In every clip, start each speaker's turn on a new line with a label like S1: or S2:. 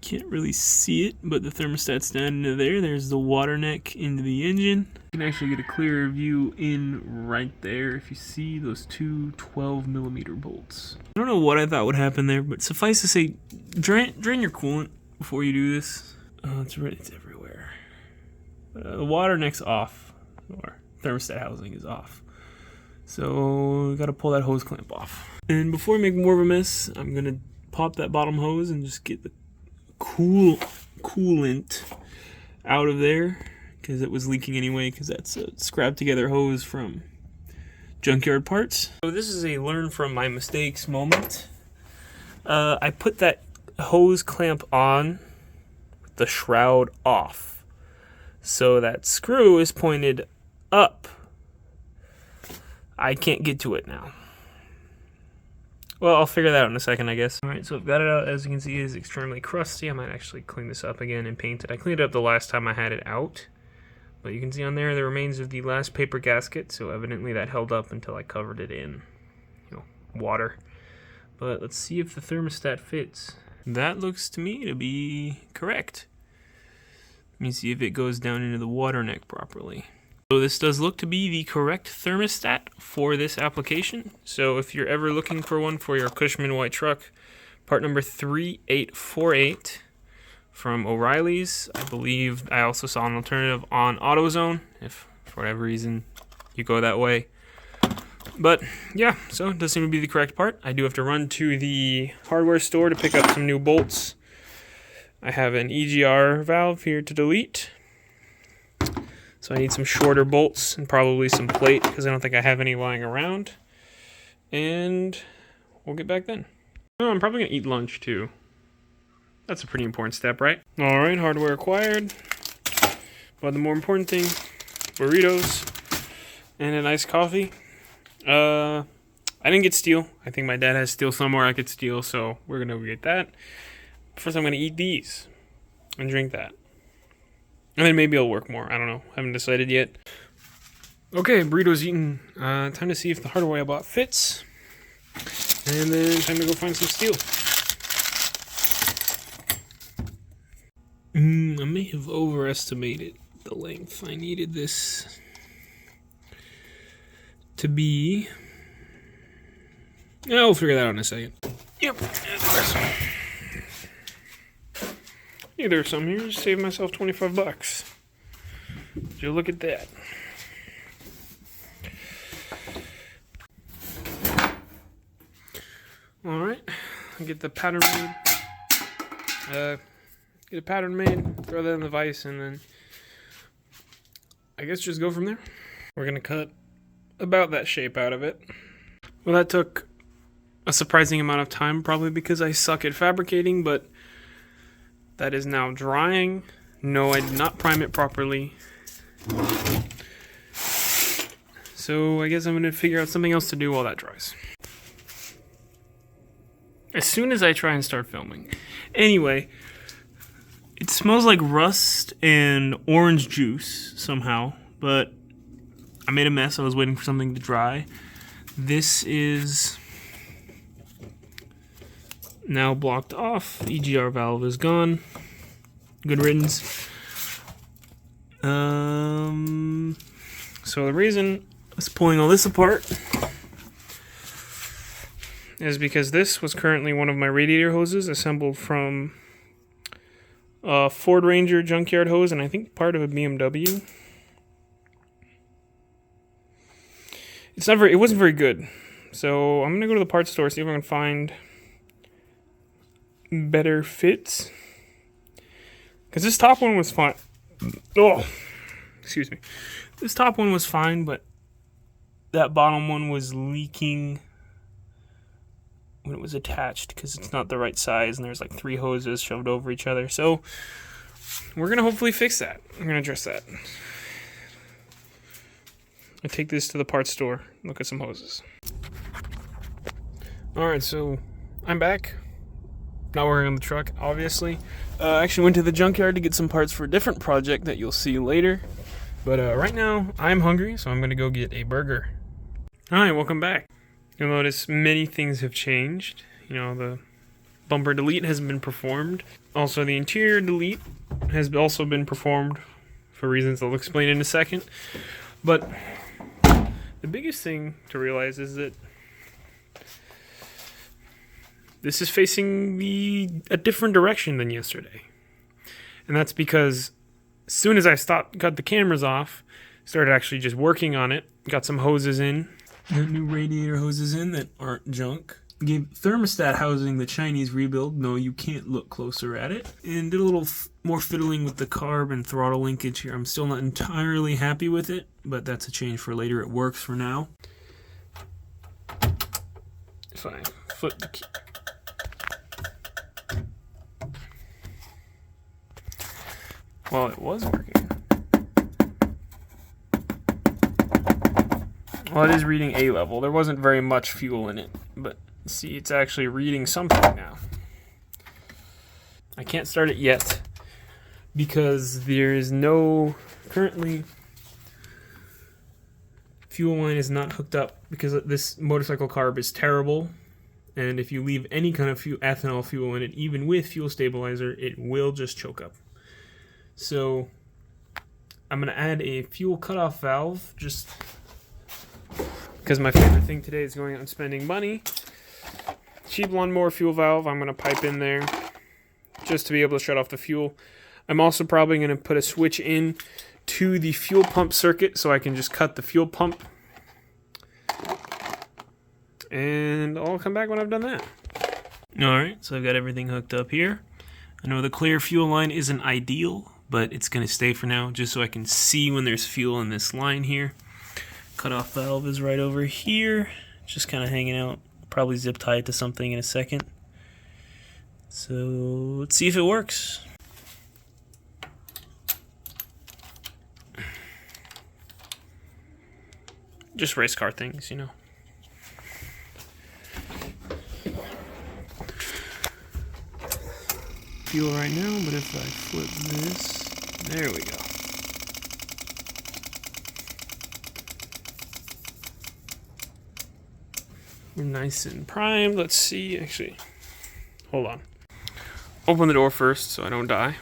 S1: Can't really see it, but the thermostat's down into there. There's the water neck into the engine. You can actually get a clearer view in right there if you see those two 12mm bolts. I don't know what I thought would happen there, but suffice to say, drain your coolant before you do this. Oh, it's everywhere. The water neck's off, or thermostat housing is off. So we gotta pull that hose clamp off. And before we make more of a mess, I'm gonna pop that bottom hose and just get the coolant out of there, because it was leaking anyway, because that's a scrapped together hose from junkyard parts. So this is a learn from my mistakes moment. I put that hose clamp on with the shroud off, so that screw is pointed up. I can't get to it now. Well, I'll figure that out in a second, I guess. Alright, so I've got it out. As you can see, it is extremely crusty. I might actually clean this up again and paint it. I cleaned it up the last time I had it out. But you can see on there the remains of the last paper gasket, so evidently that held up until I covered it in, water. But let's see if the thermostat fits. That looks to me to be correct. Let me see if it goes down into the water neck properly. So this does look to be the correct thermostat for this application. So if you're ever looking for one for your Cushman white truck, part number 3848 from O'Reilly's. I believe I also saw an alternative on AutoZone, if for whatever reason you go that way. But yeah, so it does seem to be the correct part. I do have to run to the hardware store to pick up some new bolts. I have an EGR valve here to delete. So I need some shorter bolts and probably some plate, because I don't think I have any lying around. And we'll get back then. Oh, I'm probably going to eat lunch too. That's a pretty important step, right? Alright, hardware acquired. But the more important thing, burritos and a nice coffee. I didn't get steel. I think my dad has steel somewhere I could steal, so we're going to get that. First I'm going to eat these and drink that. And then maybe I'll work more. I don't know. Haven't decided yet. Okay, burrito's eaten. Time to see if the hardware I bought fits. And then time to go find some steel. I may have overestimated the length. I needed this to be... Yeah, we'll figure that out in a second. Yep, there's some here. Just save myself $25. So look at that. Alright, get the pattern made. Get a pattern made, throw that in the vise, and then I guess just go from there. We're gonna cut about that shape out of it. Well, that took a surprising amount of time, probably because I suck at fabricating, but that is now drying. No, I did not prime it properly. So I guess I'm gonna figure out something else to do while that dries. As soon as I try and start filming. Anyway, it smells like rust and orange juice somehow, but I made a mess. I was waiting for something to dry. This is now blocked off. The EGR valve is gone. Good riddance. So the reason I was pulling all this apart is because this was currently one of my radiator hoses assembled from a Ford Ranger junkyard hose and I think part of a BMW. It wasn't very good. So I'm gonna go to the parts store, see if I can find better fits. Because this top one was fine. Oh, excuse me. This top one was fine, but that bottom one was leaking when it was attached because it's not the right size and there's like 3 hoses shoved over each other. So we're gonna hopefully fix that. We're gonna address that. I take this to the parts store, look at some hoses. Alright, so I'm back. Not working on the truck, obviously. I actually went to the junkyard to get some parts for a different project that you'll see later. But right now, I'm hungry, so I'm gonna go get a burger. Hi, welcome back. You'll notice many things have changed. You know, the bumper delete has been performed. Also, the interior delete has also been performed for reasons I'll explain in a second. But the biggest thing to realize is that this is facing a different direction than yesterday. And that's because as soon as I got the cameras off, started actually just working on it, got some hoses in. Got new radiator hoses in that aren't junk. Gave thermostat housing the Chinese rebuild. No, you can't look closer at it. And did a little more fiddling with the carb and throttle linkage here. I'm still not entirely happy with it, but that's a change for later. It works for now. If I flip the key. Well, it was working. Well, it is reading A level. There wasn't very much fuel in it, but see, it's actually reading something now. I can't start it yet because there is no, currently, fuel line is not hooked up because this motorcycle carb is terrible. And if you leave any kind of ethanol fuel in it, even with fuel stabilizer, it will just choke up. So I'm going to add a fuel cutoff valve just because my favorite thing today is going out and spending money. Cheap lawnmower fuel valve I'm going to pipe in there just to be able to shut off the fuel. I'm also probably going to put a switch in to the fuel pump circuit so I can just cut the fuel pump. And I'll come back when I've done that. Alright, so I've got everything hooked up here. I know the clear fuel line isn't ideal, but it's going to stay for now just so I can see when there's fuel in this line here. Cutoff valve is right over here, just kind of hanging out. Probably zip tie it to something in a second. So let's see if it works. Just race car things, you know. Fuel right now, but if I flip this, there we go. We're nice and primed. Let's see. Actually, hold on. Open the door first so I don't die.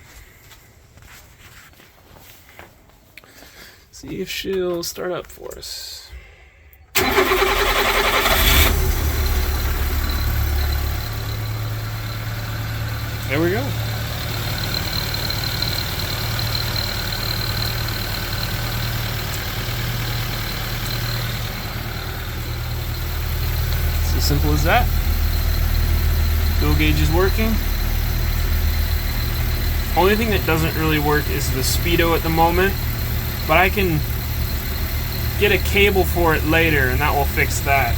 S1: See if she'll start up for us. There we go. It's as simple as that. Fuel gauge is working. Only thing that doesn't really work is the speedo at the moment, but I can get a cable for it later and that will fix that.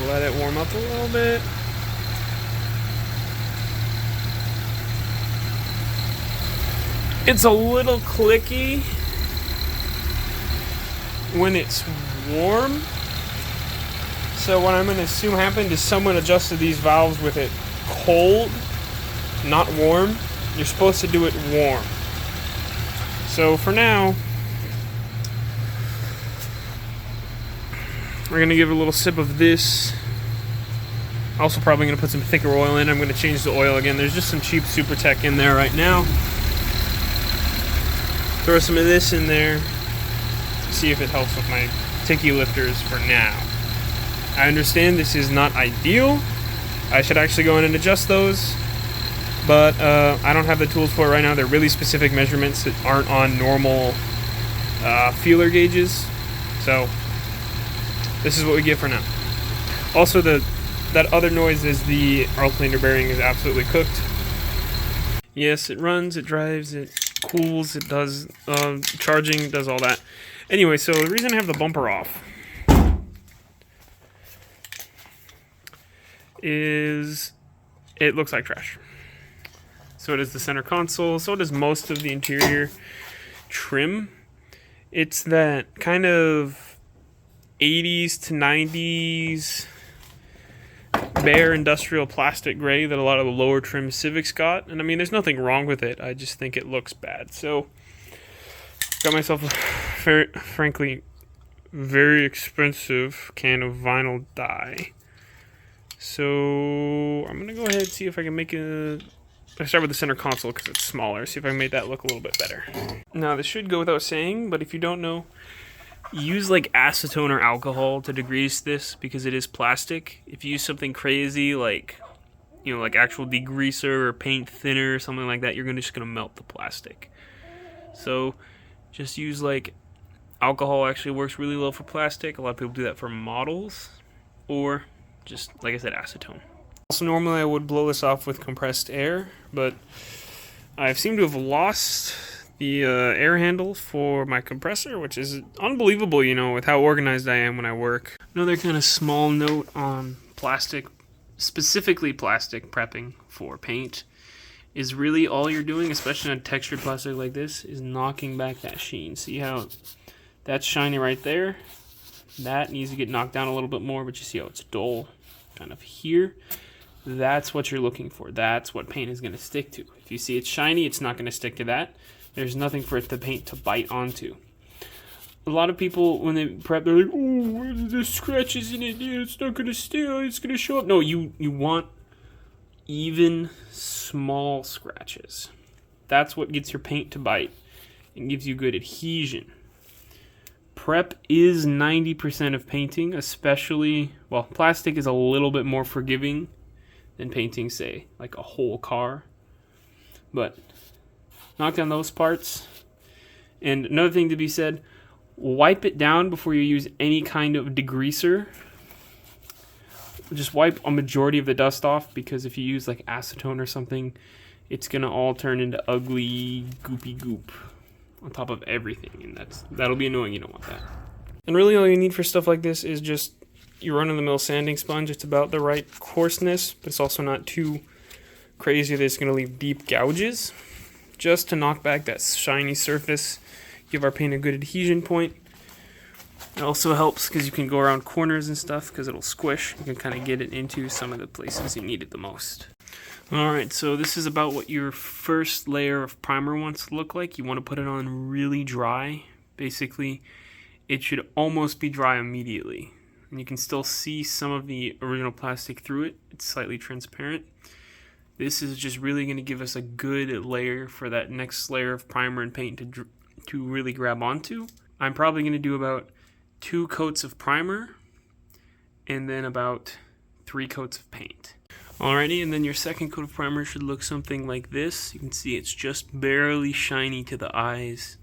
S1: Let it warm up a little bit. It's a little clicky when it's warm. So what I'm going to assume happened is someone adjusted these valves with it cold, not warm. You're supposed to do it warm. So for now, we're going to give it a little sip of this. Also probably going to put some thicker oil in. I'm going to change the oil again. There's just some cheap Super Tech in there right now. Throw some of this in there. See if it helps with my ticky lifters for now. I understand this is not ideal. I should actually go in and adjust those. But I don't have the tools for it right now. They're really specific measurements that aren't on normal feeler gauges. So this is what we get for now. Also, that other noise is the alternator bearing is absolutely cooked. Yes, it runs, it drives, it cools, it does charging, does all that. Anyway, so the reason I have the bumper off is it looks like trash. So does the center console, so does most of the interior trim. It's that kind of 80s to 90s bare industrial plastic gray that a lot of the lower trim Civics got. And I mean, there's nothing wrong with it. I just think it looks bad. So got myself, frankly, very expensive can of vinyl dye. So I'm gonna go ahead and see if I can make I start with the center console because it's smaller. See if I can make that look a little bit better. Now this should go without saying, but if you don't know, use like acetone or alcohol to degrease this because it is plastic. If you use something crazy like, you know, like actual degreaser or paint thinner or something like that, you're just gonna melt the plastic. So just use like alcohol. Actually works really well for plastic. A lot of people do that for models, or just like I said, acetone. Also, normally I would blow this off with compressed air, but I've seemed to have lost the air handle for my compressor, which is unbelievable, you know, with how organized I am when I work. Another kind of small note on plastic, specifically plastic prepping for paint, is really all you're doing, especially on textured plastic like this, is knocking back that sheen. See how that's shiny right there? That needs to get knocked down a little bit more, but you see how it's dull kind of here? That's what you're looking for. That's what paint is going to stick to. If you see it's shiny, it's not going to stick to that. There's nothing for the paint to bite onto. A lot of people, when they prep, they're like, oh, there's scratches in it, it's not going to stay, it's going to show up. No, you want even small scratches. That's what gets your paint to bite and gives you good adhesion. Prep is 90% of painting, especially, well, plastic is a little bit more forgiving than painting, say, like a whole car. But knock down those parts. And another thing to be said, wipe it down before you use any kind of degreaser. Just wipe a majority of the dust off, because if you use like acetone or something, it's going to all turn into ugly, goopy goop on top of everything, and that'll be annoying. You don't want that. And really all you need for stuff like this is just your run-of-the-mill sanding sponge. It's about the right coarseness, but it's also not too crazy that it's going to leave deep gouges, just to knock back that shiny surface, give our paint a good adhesion point. It also helps because you can go around corners and stuff because it'll squish. You can kind of get it into some of the places you need it the most. Alright, so this is about what your first layer of primer wants to look like. You want to put it on really dry. Basically, it should almost be dry immediately. And you can still see some of the original plastic through it. It's slightly transparent. This is just really going to give us a good layer for that next layer of primer and paint to really grab onto. I'm probably going to do about 2 coats of primer and then about 3 coats of paint. Alrighty, and then your second coat of primer should look something like this. You can see it's just barely shiny to the eyes.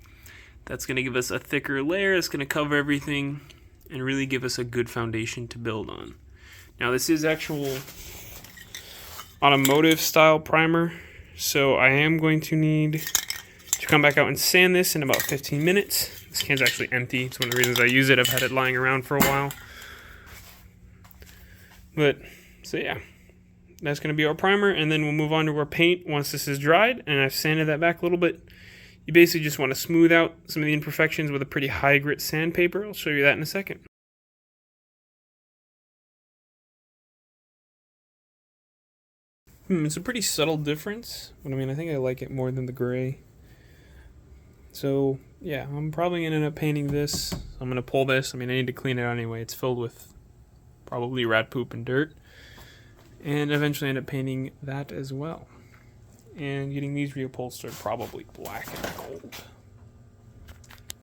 S1: That's going to give us a thicker layer. It's going to cover everything and really give us a good foundation to build on. Now this is actual automotive style primer, so I am going to need to come back out and sand this in about 15 minutes. This can's actually empty. It's one of the reasons I use it. I've had it lying around for a while. But, so yeah. That's going to be our primer, and then we'll move on to our paint once this is dried, and I've sanded that back a little bit. You basically just want to smooth out some of the imperfections with a pretty high grit sandpaper. I'll show you that in a second. It's a pretty subtle difference, but I mean, I think I like it more than the gray. So, yeah, I'm probably going to end up painting this. I'm going to pull this. I mean, I need to clean it out anyway. It's filled with probably rat poop and dirt. And eventually end up painting that as well. And getting these reupholstered probably black and gold.